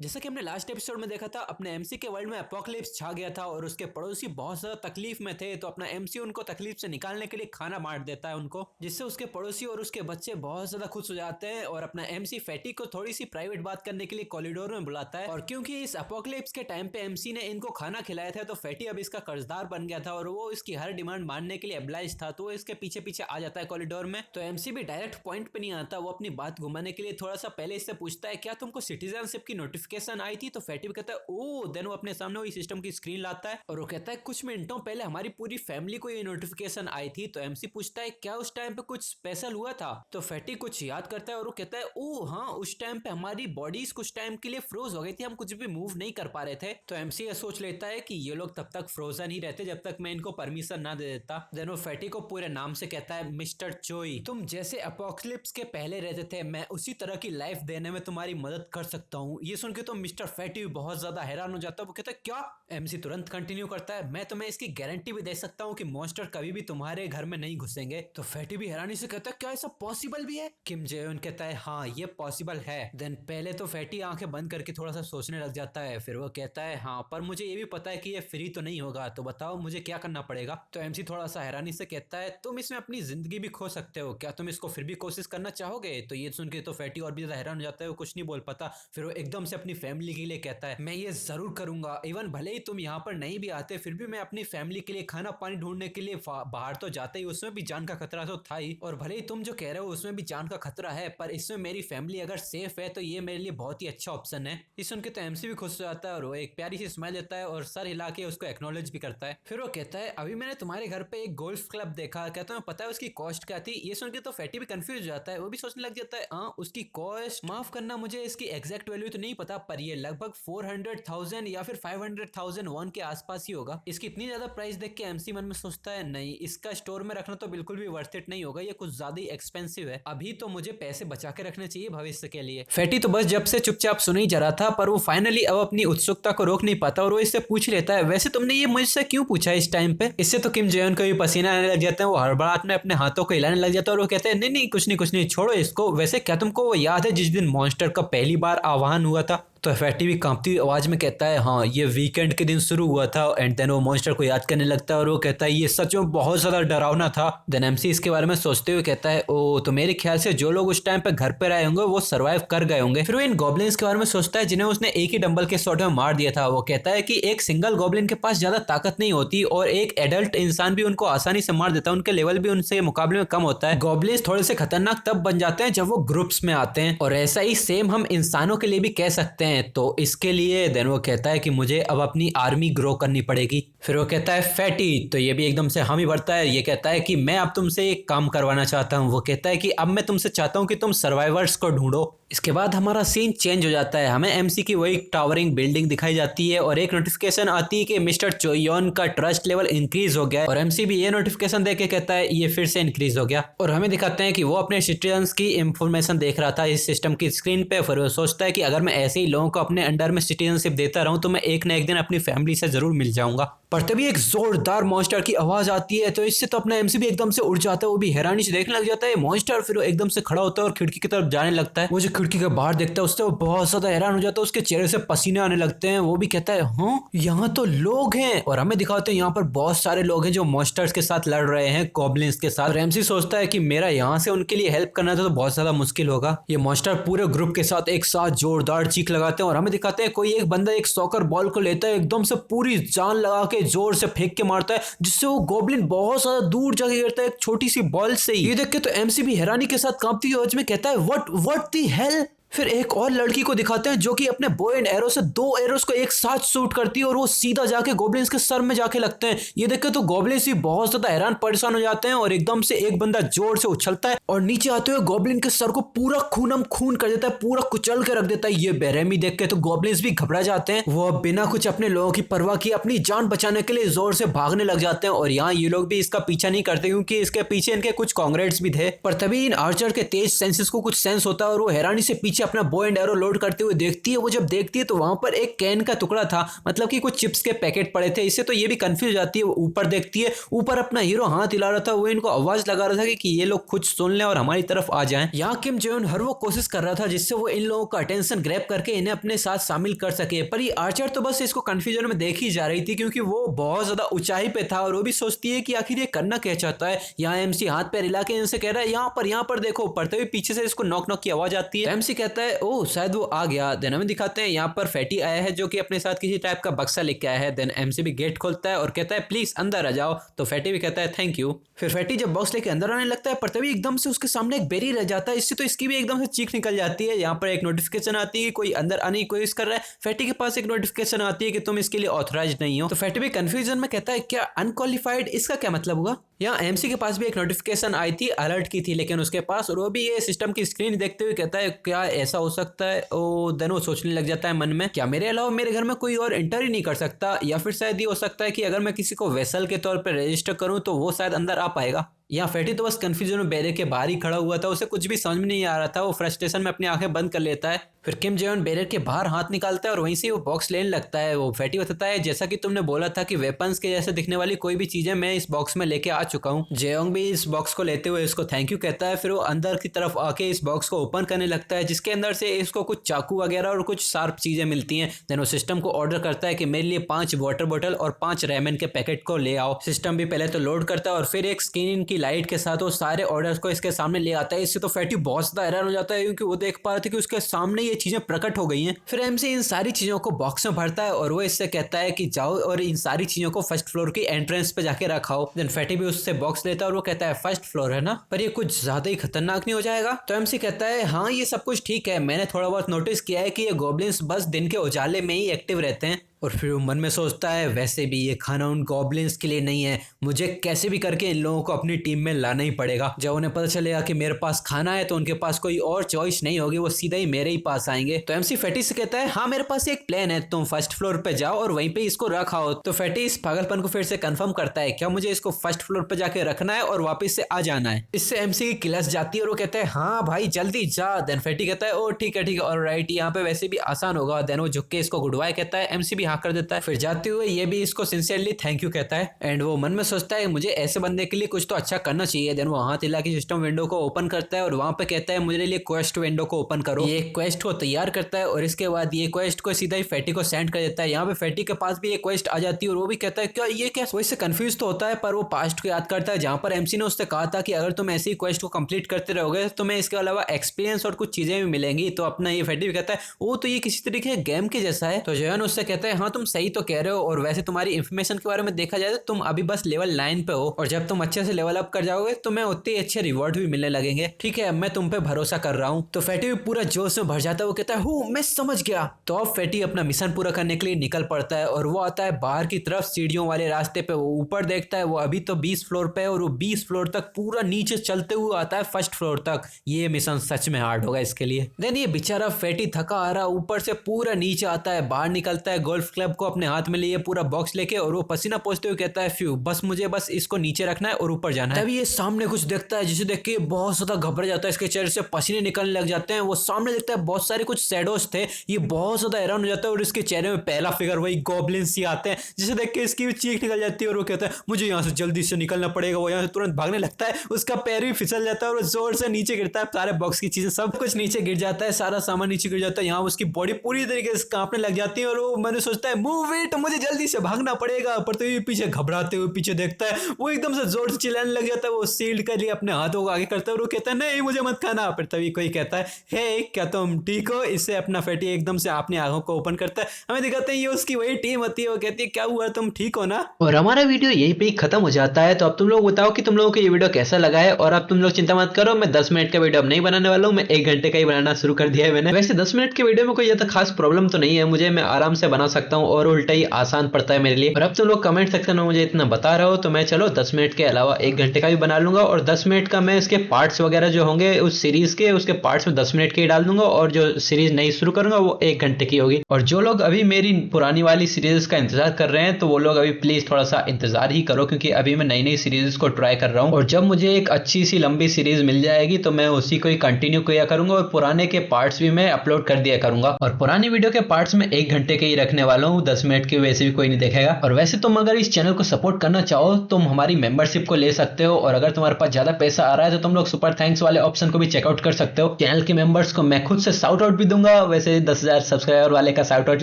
जैसा कि हमने लास्ट एपिसोड में देखा था, अपने एमसी के वर्ल्ड में अपोकलिप्स छा गया था और उसके पड़ोसी बहुत ज्यादा तकलीफ में थे। तो अपना एमसी उनको तकलीफ से निकालने के लिए खाना बांट देता है उनको, जिससे उसके पड़ोसी और उसके बच्चे बहुत ज्यादा खुश हो जाते हैं और अपना एमसी फैटी को थोड़ी सी प्राइवेट बात करने के लिए कॉरिडोर में बुलाता है। और क्योंकि इस अपोकलिप्स के टाइम पे एमसी ने इनको खाना खिलाया था, तो फैटी अब इसका कर्जदार बन गया था और वो इसकी हर डिमांड मानने के लिए एब्लाइज था। तो वो इसके पीछे पीछे आ जाता है कॉरिडोर में। तो एमसी भी डायरेक्ट पॉइंट पे नहीं आता, वो अपनी बात घुमाने के लिए थोड़ा सा पहले इससे पूछता है, क्या तुमको सिटीजनशिप की नोटिफिकेशन आई थी? तो फैटी भी कहता है ओ। देन वो अपने सामने वही सिस्टम की स्क्रीन लाता है और वो कहता है कुछ मिनटों पहले हमारी पूरी फैमिली को ये नोटिफिकेशन आई थी। तो एमसी पूछता है क्या उस टाइम पे कुछ स्पेशल हुआ था? तो फैटी कुछ याद करता है और वो कहता है ओ हाँ, उस टाइम पे हमारी बॉडीज कुछ टाइम के लिए फ्रोज हो गई थी, हम कुछ भी मूव नहीं कर पा रहे थे। तो एमसी ये सोच लेता है कि ये लोग तब तक फ्रोजन ही रहते जब तक मैं इनको परमिशन ना दे देता। देन वो फैटी को पूरे नाम से कहता है मिस्टर चोई, तुम जैसे अपोकलिप्स के पहले रहते थे, मैं उसी तरह की लाइफ देने में तुम्हारी मदद कर सकता हूँ। ये सुन के तो मिस्टर फैटी बहुत ज्यादा हैरान हो जाता है। वो कहता है क्या? एमसी तुरंत कंटिन्यू करता है, मैं तुम्हें इसकी गारंटी भी दे सकता हूँ कि मॉन्स्टर कभी भी तुम्हारे घर में नहीं घुसेंगे। तो फैटी भी हैरानी से कहता है क्या ऐसा पॉसिबल भी है? किम जेयोन कहता है हाँ ये पॉसिबल है। देन पहले तो फैटी आंखें बंद करके थोड़ा सा सोचने लग जाता है, फिर वो कहता है हाँ पर मुझे ये भी पता है कि ये फ्री तो नहीं होगा, तो बताओ मुझे क्या करना पड़ेगा? तो एमसी थोड़ा सा हैरानी से कहता है तुम इसमें अपनी जिंदगी भी खो सकते हो, क्या तुम इसको फिर भी कोशिश करना चाहोगे? तो ये सुन के तो फैटी और भी ज्यादा हैरान हो जाता है, वो कुछ नहीं बोल पाता। फिर वो एकदम से अपनी फैमिली के लिए कहता है मैं ये जरूर करूंगा, इवन भले ही तुम यहाँ पर नहीं भी आते फिर भी मैं अपनी फैमिली के लिए खाना पानी ढूंढने के लिए बाहर तो जाता ही, उसमें भी जान का खतरा तो था ही, और भले ही तुम जो कह रहे हो उसमें भी जान का खतरा है, पर इसमें मेरी फैमिली अगर सेफ है तो ये मेरे लिए बहुत ही अच्छा ऑप्शन है। इस सुन के तो एमसी भी खुश हो जाता है और वो एक प्यारी सी स्माइल देता है और सर हिला के उसको एक्नॉलेज भी करता है। फिर वो कहता है अभी मैंने तुम्हारे घर पे एक गोल्फ क्लब देखा, क्या तुम्हें पता है उसकी कॉस्ट क्या थी? ये सुन के तो फैटी भी कंफ्यूज हो जाता है, वो भी सोचने लग जाता है हाँ उसकी कॉस्ट, माफ करना मुझे इसकी एग्जैक्ट वैल्यू तो नहीं पता, पर ये लगभग 400,000 या फिर 500,000 वन के आसपास ही होगा। इसकी इतनी ज्यादा प्राइस देख के एमसी मन में सोचता है नहीं, इसका स्टोर में रखना तो बिल्कुल भी वर्थ इट नहीं होगा, ये कुछ ज्यादा ही एक्सपेंसिव है, अभी तो मुझे पैसे बचा के रखने चाहिए भविष्य के लिए। फैटी तो बस जब से चुपचाप सुन ही जा रहा था, पर वो फाइनली अब अपनी उत्सुकता को रोक नहीं पाता और वो इससे पूछ लेता है वैसे तुमने ये मुझसे क्यों पूछा इस टाइम पे? इससे तो किम जेयोन को भी पसीना आने लग जाता है, वो हड़बड़ाहट में अपने हाथों को हिलाने लग जाता है और वो कहते हैं नहीं नहीं कुछ नहीं कुछ नहीं, छोड़ो इसको। वैसे क्या तुमको वो याद है जिस दिन मॉन्स्टर का पहली बार आह्वान हुआ था? तो फैटी भी कांपती आवाज में कहता है हाँ ये वीकेंड के दिन शुरू हुआ था। एंड देन वो मॉन्स्टर को याद करने लगता है और वो कहता है ये सच में बहुत ज्यादा डरावना था। देन एमसी इसके बारे में सोचते हुए कहता है ओ तो मेरे ख्याल से जो लोग उस टाइम पे घर पे रहे होंगे वो सर्वाइव कर गए होंगे। फिर वो इन गॉब्लिन्स के बारे में सोचता है जिन्हें उसने एक ही डंबल के शॉट में मार दिया था। वो कहता है कि एक सिंगल गॉब्लिन के पास ज्यादा ताकत नहीं होती और एक एडल्ट इंसान भी उनको आसानी से मार देता है, उनके लेवल भी उनसे मुकाबले में कम होता है। गॉब्लिन्स थोड़े से खतरनाक तब बन जाते हैं जब वो ग्रुप्स में आते हैं, और ऐसा ही सेम हम इंसानों के लिए भी कह सकते हैं। तो इसके लिए देन वो कहता है कि मुझे अब अपनी आर्मी ग्रो करनी पड़ेगी। फिर वो कहता है फैटी, तो ये भी एकदम से हामी भरता है, ये कहता है कि मैं अब तुमसे एक काम करवाना चाहता हूँ। वो कहता है कि अब मैं तुमसे चाहता हूँ कि तुम सर्वाइवर्स को ढूंढो। इसके बाद हमारा सीन चेंज हो जाता है, हमें एमसी की वही टावरिंग बिल्डिंग दिखाई जाती है और एक नोटिफिकेशन आती है कि मिस्टर चोयोन का ट्रस्ट लेवल इंक्रीज हो गया है, और एमसी भी ये नोटिफिकेशन देख के कहता है ये फिर से इंक्रीज हो गया। और हमें दिखाते हैं कि वो अपने सिटीजन्स की इंफॉर्मेशन देख रहा था इस सिस्टम की स्क्रीन पे। फिर वो सोचता है कि अगर मैं ऐसे ही लोगों को अपने अंडर में सिटीजनशिप देता रहूं तो मैं एक ना एक दिन अपनी फैमिली से जरूर मिल जाऊंगा। पर तभी एक जोरदार मॉन्स्टर की आवाज आती है, तो इससे तो अपना एमसी भी एकदम से उड़ जाता है, वो भी हैरानी से देखने लग जाता है मॉन्स्टर। फिर वो एकदम से खड़ा होता है और खिड़की की तरफ जाने लगता है। वो जो खिड़की के बाहर देखता है उससे वो बहुत ज्यादा हैरान हो जाता है, उसके चेहरे से पसीने आने लगते हैं। वो भी कहता है हाँ यहाँ तो लोग हैं, और हमें दिखाते हैं यहाँ पर बहुत सारे लोग हैं जो मॉन्स्टर्स के साथ लड़ रहे हैं, गॉब्लिन्स के साथ। और एमसी सोचता है कि मेरा यहाँ से उनके लिए हेल्प करना तो बहुत ज्यादा मुश्किल होगा। ये मॉन्स्टर पूरे ग्रुप के साथ एक साथ जोरदार चीख लगाते हैं, और हमें दिखाते हैं कोई एक बंदा एक सॉकर बॉल को लेता है, एकदम से पूरी जान लगा के जोर से फेंक के मारता है, जिससे वो गॉब्लिन बहुत ज्यादा दूर जाके गिरता है एक छोटी सी बॉल से ही। ये देख के तो एमसी भी हैरानी के साथ कांपती हुई आवाज में कहता है व्हाट द हेल। फिर एक और लड़की को दिखाते हैं जो कि अपने बो एंड एरो से दो एरोस को एक साथ शूट करती है और वो सीधा जाके गॉब्लिन्स के सर में जाके लगते हैं। ये देख के तो गॉब्लिन्स भी बहुत ज्यादा हैरान परेशान हो जाते हैं, और एकदम से एक बंदा जोर से उछलता है और नीचे आते हुए गॉब्लिन के सर को पूरा खूनम खून कर देता है, पूरा कुचल के रख देता है। ये बेरहमी देख के तो गॉब्लिन्स भी घबरा जाते हैं, वो अब बिना कुछ अपने लोगों की परवाह किए अपनी जान बचाने के लिए जोर से भागने लग जाते हैं। और यहाँ ये लोग भी इसका पीछा नहीं करते क्योंकि इसके पीछे इनके कुछ कांग्रेट्स भी थे। पर तभी इन आर्चर के तेज सेंसेस को कुछ सेंस होता है और वो हैरानी से पीछे अपना बो एंड एरो लोड करते हुए देखती है। वो जब देखती है तो वहां पर एक कैन का टुकड़ा था, मतलब कि कुछ चिप्स के पैकेट पड़े थे। इससे तो ये भी कंफ्यूज हो जाती है। वो ऊपर देखती है, ऊपर अपना हीरो हाथ हिला रहा था, वो इनको आवाज लगा रहा था कि ये लोग खुद सुन लें और हमारी तरफ आ जाएं। यहाँ किम जोन हर वो कोशिश कर रहा था जिससे वो इन लोगों का अटेंशन ग्रैब करके इन्हें अपने साथ शामिल कर सके, पर ये आर्चर तो बस इसको कंफ्यूजन में देख ही जा रही थी, क्योंकि वो बहुत ज्यादा ऊंचाई पे था और वो भी सोचती है कि आखिर ये करना क्या चाहता है। यहाँ एमसी हाथ पैर हिला के इनसे कह रहा है यहाँ पर देखो, पढ़ते हुए पीछे से इसको नॉक नॉक की आवाज आती है। एमसी कहता है ओह शायद वो आ गया। देन हमें दिखाते हैं यहाँ पर फैटी आया है जो कि अपने साथ किसी टाइप का बक्सा लेके आया है। देन एमसी भी गेट खोलता है और कहता है प्लीज अंदर आ जाओ, तो फैटी भी कहता है थैंक यू। फिर फैटी जब बॉक्स लेके अंदर आने लगता है पर तभी एकदम से उसके सामने एक बेरी रह जाता है। इससे तो इसकी भी एकदम से चीख निकल जाती है। यहाँ पर एक नोटिफिकेशन आती है कि कोई अंदर आने की कोशिश कर रहा है। फैटी के पास एक नोटिफिकेशन आती है कि तुम इसके लिए ऑथराइज्ड नहीं हो। तो फैटी भी कंफ्यूजन में कहता है क्या अनक्वालिफाइड, इसका क्या मतलब हुआ। यहाँ एमसी के पास भी एक नोटिफिकेशन आई थी, अलर्ट की थी, लेकिन उसके पास, और वो भी ये सिस्टम की स्क्रीन देखते हुए कहता है क्या ऐसा हो सकता है। ओ देन वो सोचने लग जाता है मन में, क्या मेरे अलावा मेरे घर में कोई और एंटर ही नहीं कर सकता, या फिर शायद ये हो सकता है कि अगर मैं किसी को वेसल के तौर पर रजिस्टर करूं तो वो शायद अंदर आ पाएगा। यहाँ फैटी तो बस कंफ्यूजन में बैरियर के बाहर ही खड़ा हुआ था, उसे कुछ भी समझ में नहीं आ रहा था। वो फ्रस्ट्रेशन में अपनी आंखें बंद कर लेता है। फिर किम जेयोन बैरियर के बाहर हाथ निकालता है और वहीं से वो बॉक्स लेने लगता है। वो फैटी बताता है जैसा कि तुमने बोला था कि वेपन्स के जैसे दिखने वाली कोई भी चीजें मैं इस बॉक्स में लेके आ चुका हूँ। जेयोंग भी इस बॉक्स को लेते हुए इसको थैंक यू कहता है। फिर वो अंदर की तरफ आके इस बॉक्स को ओपन करने लगता है, जिसके अंदर से इसको कुछ चाकू वगैरह और कुछ शार्प चीजें मिलती हैं। देन वो सिस्टम को ऑर्डर करता है कि मेरे लिए 5 वाटर बोतल और 5 रेमन के पैकेट को ले आओ। सिस्टम भी पहले तो लोड करता है और फिर एक स्क्रीन की लाइट के साथ वो सारे ऑर्डर्स को इसके सामने ले आता है। इससे तो फैटी बहुत ज्यादा हैरान हो जाता है, क्योंकि वो देख पा रहा था कि उसके सामने ये चीजें प्रकट हो गई हैं। फिर एमसी इन सारी चीजों को बॉक्स में भरता है और वो इससे कहता है कि जाओ और इन सारी चीजों को फर्स्ट फ्लोर की एंट्रेंस पे जाके रखाओ। देन फैटी भी उससे बॉक्स लेता है और वो कहता है फर्स्ट फ्लोर है ना, पर ये कुछ ज्यादा ही खतरनाक नहीं हो जाएगा। तो एमसी कहता है हाँ ये सब कुछ ठीक है, मैंने थोड़ा बहुत नोटिस किया है कि ये गॉब्लिन्स बस दिन के उजाले में ही एक्टिव रहते हैं। और फिर वो मन में सोचता है वैसे भी ये खाना उन गॉब्लिन्स के लिए नहीं है, मुझे कैसे भी करके इन लोगों को अपनी टीम में लाना ही पड़ेगा। जब उन्हें पता चलेगा कि मेरे पास खाना है तो उनके पास कोई और चॉइस नहीं होगी, वो सीधा ही मेरे ही पास आएंगे। तो एमसी फैटी से कहता है हाँ मेरे पास एक प्लान है, तुम फर्स्ट फ्लोर पे जाओ और वहीं पे इसको रखाओ। तो फैटी इस पागलपन को फिर से कंफर्म करता है क्या मुझे इसको फर्स्ट फ्लोर पे जाके रखना है और वापस से आ जाना है। इससे एमसी की क्लास जाती है और वो कहता है हाँ भाई जल्दी जा। देन फैटी कहता है ओ ठीक है ऑलराइट, यहाँ पे वैसे भी आसान होगा। देन वो झुक के इसको गुड बाय कहता है। एमसी भी हाँ कर देता है। फिर जाते हुए ये भी इसको सिंसियरली थैंक यू कहता है। एंड वो मन में सोचता है मुझे ऐसे बंदे के लिए कुछ तो अच्छा करना चाहिए। देन वो हाथ हिला के सिस्टम विंडो को ओपन करता है और वहां पे कहता है मुझे लिए क्वेस्ट विंडो को ओपन करो। ये क्वेस्ट को तैयार करता है और इसके बाद ये क्वेस्ट को सीधा ही फैटी को सेंड कर देता है। यहाँ पे फैटी के पास भी एक क्वेस्ट आ जाती है और वो भी कहता है क्या ये क्या, वो इससे कंफ्यूज तो होता है पर वो पास्ट को याद करता है जहां पर एमसी ने उससे कहा था कि अगर तुम ऐसी क्वेस्ट को कंप्लीट करते रहोगे तो मैं इसके अलावा एक्सपीरियंस और कुछ चीजें भी मिलेंगी। तो अपना ये फैटी भी कहता है वो तो ये किसी तरीके गेम के जैसा है। तो जयन उससे कहता है हाँ तुम सही तो कह रहे हो, और वैसे तुम्हारी इन्फॉर्मेशन के बारे में देखा जाए तो तुम अभी बस लेवल 9 पे हो, और जब तुम अच्छे से लेवल अप कर जाओगे तो मैं उतने अच्छे रिवॉर्ड भी मिलने लगेंगे। ठीक है मैं तुम पे भरोसा कर रहा हूँ। तो फैटी भी पूरा जोश में भर जाता है, वो कहता है हूँ मैं समझ गया। तो अब फैटी अपना मिशन पूरा करने के लिए निकल पड़ता है और वो आता है बाहर की तरफ सीढ़ियों वाले रास्ते पे। वो ऊपर देखता है, वो अभी तो 20 फ्लोर पे है और वो 20 फ्लोर तक पूरा नीचे चलते हुए आता है फर्स्ट फ्लोर तक। ये मिशन सच में हार्ड होगा इसके लिए। देन ये बेचारा फैटी थका आ रहा ऊपर से पूरा नीचे आता है, बाहर निकलता है गोल्फ क्लब को अपने हाथ में लिए पूरा बॉक्स लेके, और वो पसीना पोंछते हुए कहता है फ्यू बस मुझे बस इसको नीचे रखना है और ऊपर जाना है। तभी ये सामने कुछ देखता है जिसे देख के बहुत ज्यादा घबरा जाता है, इसके चेहरे से पसीने निकलने लग जाते हैं। वो सामने देखता है बहुत सारे कुछ शैडोज थे, ये बहुत ज्यादा हैरान हो जाता है और इसके चेहरे में पहला फिगर वही गॉब्लिन्स ही आते हैं, जिसे देख के इसकी भी चीख निकल जाती है और वो कहता है मुझे यहाँ से जल्दी से निकलना पड़ेगा। वो यहाँ से तुरंत भागने लगता है, उसका पैर भी फिसल जाता है और वो जोर से नीचे गिरता है, सारे बॉक्स की चीजें सब कुछ नीचे गिर जाता है, सारा सामान नीचे गिर जाता है। यहाँ उसकी बॉडी पूरी तरीके से कांपने लग जाती है और वो मैंने सोचता है मूव इट, मुझे जल्दी से भागना पड़ेगा। पर तो ये पीछे घबराते हुए पीछे देखता है, वो एकदम से जोर से चिल्लाने लग जाता है। वो शील्ड के लिए अपने हाथों को आगे करता है और वो कहता है नहीं मुझे मत खाना। पर तभी कोई कहता है हे क्या तुम ठीक हो। इससे अपना फैटी एकदम से अपनी आंखों को ओपन करता है, हमें दिखाते हैं ये उसकी वही टीम होती है। वो कहती है क्या हुआ तुम ठीक हो ना। और हमारा वीडियो यहीं पे खत्म हो जाता है। तो अब तुम लोग बताओ कि तुम लोगों को ये वीडियो कैसा लगा है। और अब तुम लोग चिंता मत करो, मैं 10 मिनट का वीडियो अब नहीं बनाने वाला हूँ, मैं 1 घंटे का ही बनाना शुरू कर दिया है मैंने। वैसे 10 मिनट के वीडियो में कोई ज्यादा खास प्रॉब्लम तो नहीं है मुझे, मैं आराम से बना सकता सकता हूँ और उल्टा ही आसान पड़ता है मेरे लिए। और अब तुम लोग कमेंट सेक्शन में मुझे इतना बता रहे हो तो मैं चलो 10 मिनट के अलावा 1 घंटे का भी बना लूंगा, और 10 मिनट का मैं इसके पार्ट्स वगैरह जो होंगे उस सीरीज के उसके पार्ट्स में 10 मिनट के ही डाल दूंगा, और जो सीरीज नई शुरू करूंगा वो 1 घंटे की होगी। और जो लोग अभी मेरी पुरानी वाली सीरीज का इंतजार कर रहे हैं तो वो लोग अभी प्लीज थोड़ा सा इंतजार ही करो, क्योंकि अभी मैं नई नई सीरीज को ट्राई कर रहा हूँ, और जब मुझे एक अच्छी सी लंबी सीरीज मिल जाएगी तो मैं उसी को ही कंटिन्यू किया करूंगा, और पुराने के पार्ट्स भी मैं अपलोड कर दिया करूंगा। और पुरानी वीडियो के पार्ट्स में 1 घंटे के ही रखने वाला हूँ, 10 मिनट की वैसे भी कोई नहीं देखेगा। और वैसे तुम अगर इस चैनल को सपोर्ट करना चाहो तुम हमारी मेंबरशिप को ले सकते हो, और अगर तुम्हारे पास ज्यादा पैसा आ रहा है तो तुम लोग सुपर थैंक्स वाले ऑप्शन को भी चेकआउट कर सकते हो। चैनल के मेंबर्स को मैं खुद से शाउट आउट भी दूंगा, वैसे 10,000 सब्सक्राइबर वाले का शाउट आउट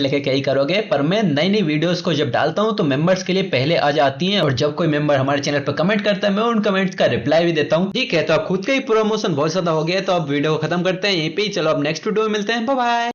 लेके क्या ही करोगे, पर मैं नई नई वीडियोस को जब डालता हूं तो मेंबर्स के लिए पहले आ जाती हैं, और जब कोई मेंबर हमारे चैनल पर कमेंट करता है मैं उन कमेंट्स का रिप्लाई भी देता हूं। ठीक है, तो अब खुद का ही प्रमोशन बहुत ज्यादा हो गया है तो अब वीडियो को खत्म करते हैं यहीं पे ही। चलो अब नेक्स्ट वीडियो में मिलते हैं, बाय बाय।